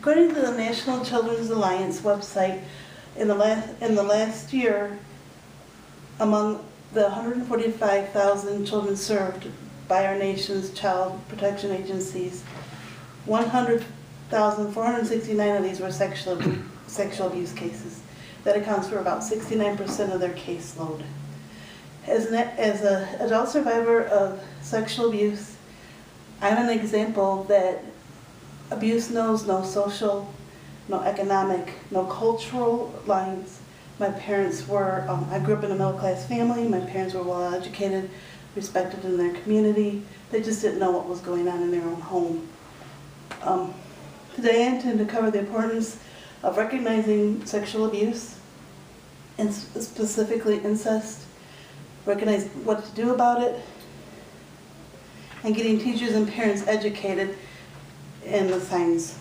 According to the National Children's Alliance website, in the last year, among the 145,000 children served by our nation's child protection agencies, 100,469 of these were sexual abuse cases. That accounts for about 69% of their caseload. As an adult survivor of sexual abuse, I'm an example that abuse knows no social, no economic, no cultural lines. My parents were, I grew up in a middle-class family. My parents were well-educated, respected in their community. They just didn't know what was going on in their own home. Today I intend to cover the importance of recognizing sexual abuse, and specifically incest, recognize what to do about it, and getting teachers and parents educated in the signs.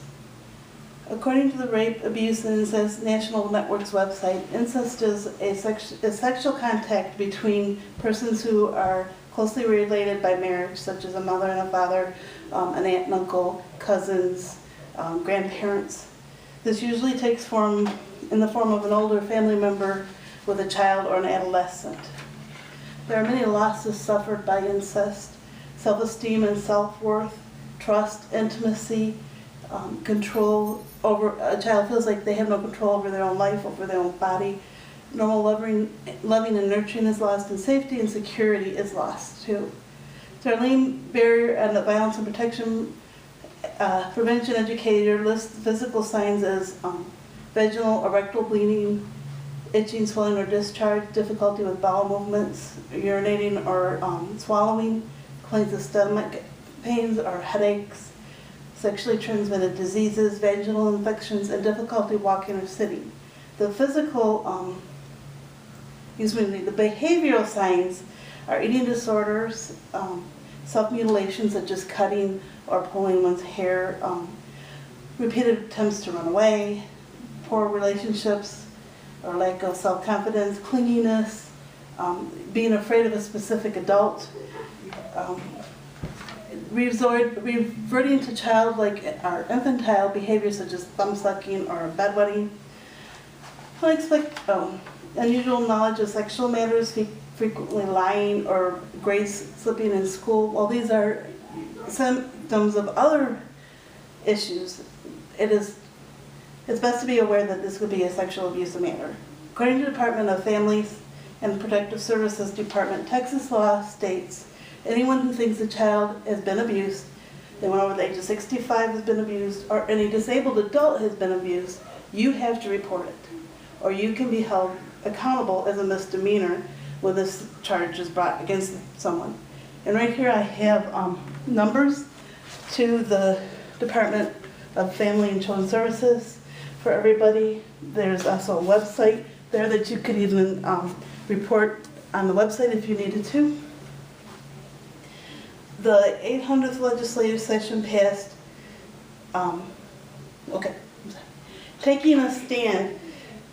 According to the Rape, Abuse, and Incest National Network's website, incest is a sexual contact between persons who are closely related by marriage, such as a mother and a father, an aunt and uncle, cousins, grandparents. This usually takes form in the form of an older family member with a child or an adolescent. There are many losses suffered by incest: self-esteem and self-worth, trust, intimacy, control over, a child feels like they have no control over their own life, over their own body. Normal loving and nurturing is lost, and safety and security is lost too. Darlene Barrier and the Violence and Protection Prevention Educator lists physical signs as vaginal or rectal bleeding, itching, swelling, or discharge, difficulty with bowel movements, urinating or swallowing, complaints of stomach pains or headaches, sexually transmitted diseases, vaginal infections, and difficulty walking or sitting. The physical, the behavioral signs are eating disorders, self-mutilation such as cutting or pulling one's hair, repeated attempts to run away, poor relationships or lack of self-confidence, clinginess, being afraid of a specific adult, reverting to childlike or infantile behaviors such as thumb sucking or bedwetting. Unusual knowledge of sexual matters, frequently lying or grades slipping in school. While these are symptoms of other issues, it's best to be aware that this could be a sexual abuse matter. According to the Department of Families and Protective Services Department, Texas law states anyone who thinks a child has been abused, anyone over the age of 65 has been abused, or any disabled adult has been abused, you have to report it, or you can be held accountable as a misdemeanor when this charge is brought against someone. And right here I have numbers to the Department of Family and Children's Services for everybody. There's also a website there that you could even report on the website if you needed to. The 800th legislative session passed, taking a stand,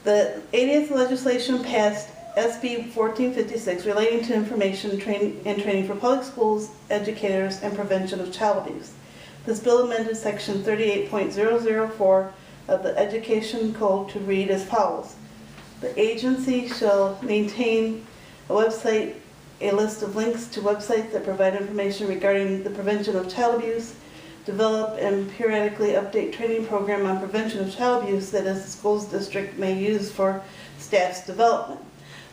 the 80th legislation passed SB 1456 relating to information and training for public schools, educators, and prevention of child abuse. This bill amended section 38.004 of the Education Code to read as follows. The agency shall maintain a website, a list of links to websites that provide information regarding the prevention of child abuse, develop and periodically update training program on prevention of child abuse that the schools district may use for staff's development.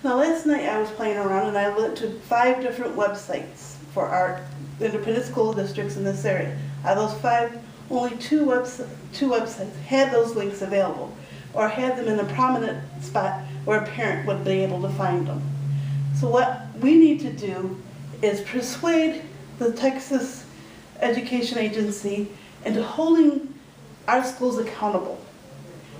Now last night I was playing around and I went to 5 different websites for our independent school districts in this area. Out of those 5, only two websites had those links available or had them in a prominent spot where a parent would be able to find them. So what we need to do is persuade the Texas Education Agency into holding our schools accountable.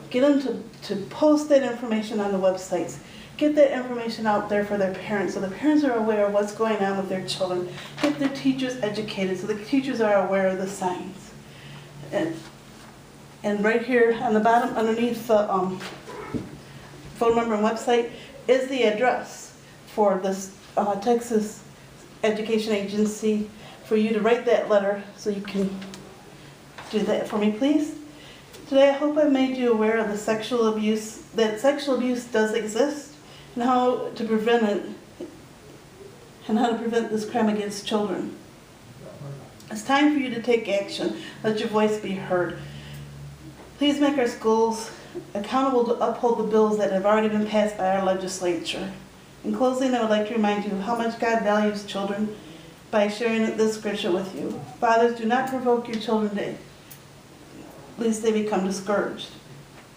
Get them to post that information on the websites. Get that information out there for their parents so the parents are aware of what's going on with their children. Get their teachers educated so the teachers are aware of the signs. And right here on the bottom underneath the phone number and website is the address for this Texas Education Agency for you to write that letter, so you can do that for me, please. Today, I hope I've made you aware of that sexual abuse does exist, and how to prevent it, and how to prevent this crime against children. It's time for you to take action. Let your voice be heard. Please make our schools accountable to uphold the bills that have already been passed by our legislature. In closing, I would like to remind you how much God values children by sharing this scripture with you. Fathers, do not provoke your children lest they become discouraged.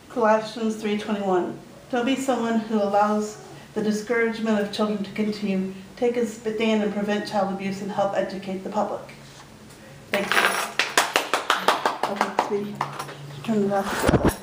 Colossians 3:21. Don't be someone who allows the discouragement of children to continue. Take a stand and prevent child abuse and help educate the public. Thank you. Okay, sweetie. Turn it off.